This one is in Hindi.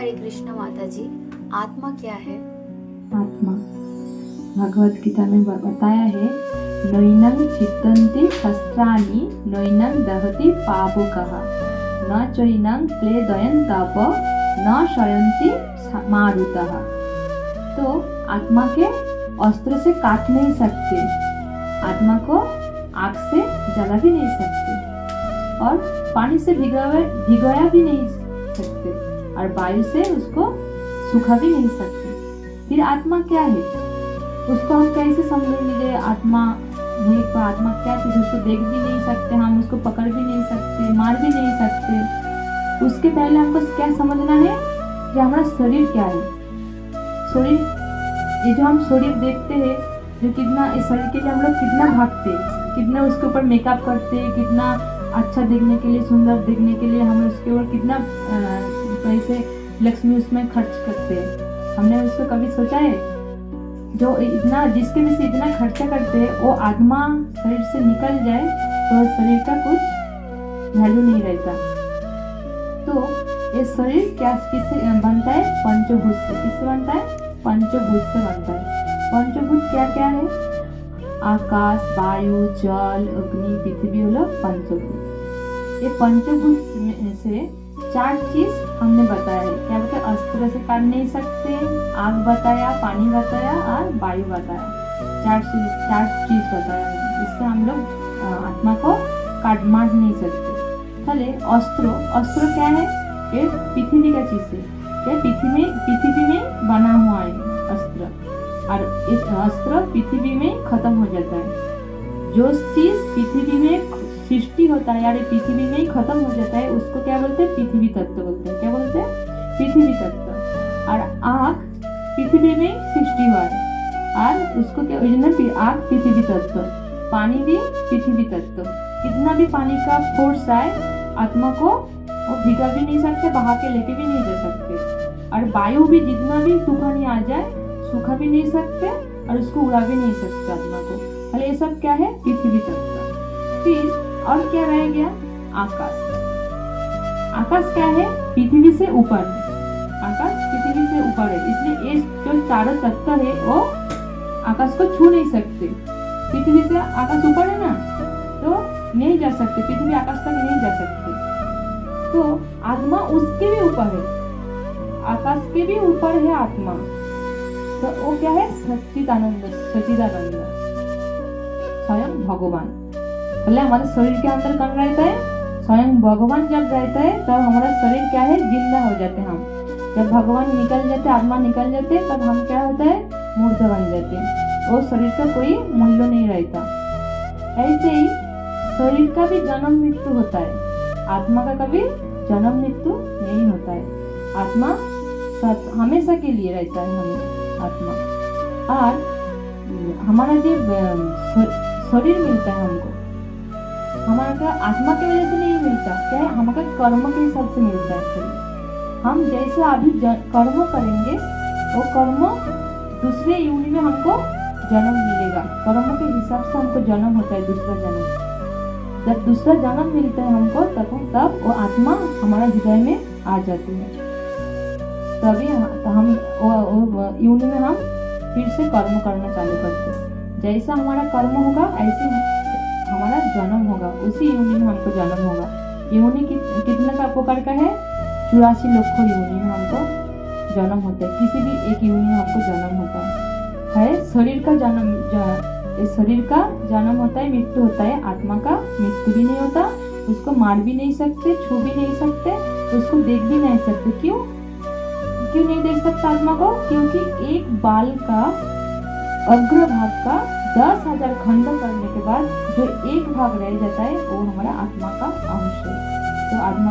हरे कृष्ण माता जी। आत्मा क्या है? आत्मा भगवत गीता में बताया है, नैनं छिद्यन्ति शस्त्राणि नैनं दहति पावकः न चैनं क्लेदयन्तप न शयन्ति मारुतः। तो आत्मा के अस्त्र से काट नहीं सकते, आत्मा को आग से जला भी नहीं सकते और पानी से भिगोया भी नहीं सकते और वायु से उसको सूखा भी नहीं सकते। फिर आत्मा क्या है, उसको हम कैसे समझेंगे? आत्मा है तो आत्मा क्या चीज, उसको देख भी नहीं सकते, हम उसको पकड़ भी नहीं सकते, मार भी नहीं सकते। उसके पहले हमको क्या समझना है कि हमारा शरीर क्या है। शरीर, ये जो हम शरीर देखते हैं, जो कितना इस शरीर के लिए हम लोग कितना भागते, कितना उसके ऊपर मेकअप करते, कितना अच्छा देखने के लिए, सुंदर देखने के लिए हम उसके ऊपर कितना पैसे लक्ष्मी उसमें खर्च करते हैं। हमने उसको कभी सोचा है? जो इतना, जिसके भी से इतना खर्चा करते हैं, वो आत्मा शरीर से निकल जाए तो शरीर का कुछ वैल्यू नहीं रहता। तो ये शरीर क्या किससे बनता है? पंचभूत से। किससे बनता है? पंचभूत से बनता है। पंचभूत क्या क्या है? आकाश, वायु, जल, अग्नि, पृथ्वी होलो पंचभूत। ये पंचभूत में से चार चीज हमने बताया है। क्या बताया? अस्त्र से काट नहीं सकते, आग बताया, पानी बताया और वायु बताया। चार चीज बताया है। इससे हम लोग आत्मा को काट मार नहीं सकते। पहले अस्त्र क्या है? ये पृथ्वी का चीज है। ये पृथ्वी में बना हुआ है अस्त्र, और इस अस्त्र पृथ्वी में खत्म हो जाता है। जो चीज पृथ्वी में सृष्टि होता है यार पृथ्वी में ही खत्म हो जाता है, उसको क्या बोलते हैं? पृथ्वी तत्व बोलते हैं। क्या बोलते हैं? पृथ्वी तत्व। और आग पृथ्वी में सृष्टि हुआ है और उसको क्या ओरिजिनल आग पृथ्वी तत्व। पानी भी पृथ्वी तत्व। कितना भी पानी का फोर्स आए, आत्मा को वो भिगा भी नहीं सकते, बहा के लेके भी नहीं जा सकते। और वायु भी जितना भी तूफानी आ जाए, सूखा भी नहीं सकते और उसको उड़ा भी नहीं सकते आत्मा को। पहले ये सब क्या है? पृथ्वी तत्व। फिर और क्या रह गया? आकाश। आकाश क्या है? पृथ्वी से ऊपर है। आकाश पृथ्वी से ऊपर है, इसलिए ये जो चारों तत्व है वो आकाश को छू नहीं सकते। पृथ्वी से आकाश ऊपर है ना, तो नहीं जा सकते, पृथ्वी आकाश तक नहीं जा सकते। तो आत्मा उसके भी ऊपर है, आकाश के भी ऊपर है आत्मा। तो वो क्या है? सच्चिदानंद स्वयं भगवान। पहले हमारे शरीर के अंदर कौन रहता है? स्वयं भगवान जब रहता है तब हमारा शरीर क्या है? जिंदा हो जाते हैं हम। जब भगवान निकल जाते, आत्मा निकल जाते, तब हम क्या होता है? मूर्त बन जाते हैं। वो शरीर का कोई मूल्य नहीं रहता। ऐसे ही शरीर का भी जन्म मृत्यु होता है, आत्मा का कभी जन्म मृत्यु नहीं होता है। आत्मा हमेशा के लिए रहता है। हमें आत्मा और हमारा जो शरीर मिलता है हमको, हमारा आत्मा की वजह से नहीं मिलता। क्या है? हमारे कर्म के हिसाब से मिलता है शरीर। हम जैसे अभी कर्म करेंगे, वो कर्म दूसरे योनि में हमको जन्म मिलेगा। कर्म के हिसाब से हमको जन्म होता है, दूसरा जन्म। जब दूसरा जन्म मिलता है हमको, तब वो आत्मा हमारा हृदय में आ जाती है। तभी हम योनि में हम फिर से कर्म करना चालू करते हैं। जैसा हमारा कर्म होगा ऐसे हमारा जन्म होगा, उसी योनि में हमको जन्म होगा। योनि कितना का प्रकार का है? 84 लाख योनि में हमको जन्म होता है। किसी भी एक योनि में हमको जन्म होता है। शरीर का जन्म, शरीर का जन्म होता है, मृत्यु होता है। आत्मा का मृत्यु भी नहीं होता, उसको मार भी नहीं सकते, छू भी नहीं सकते, उसको देख भी नहीं सकते। क्यों नहीं देख सकते आत्मा को? क्योंकि एक बाल का अग्रभाग का 10,000 खंड करने के बाद जो एक भाग रह जाता है, वो हमारा आत्मा का अंश है। तो आत्मा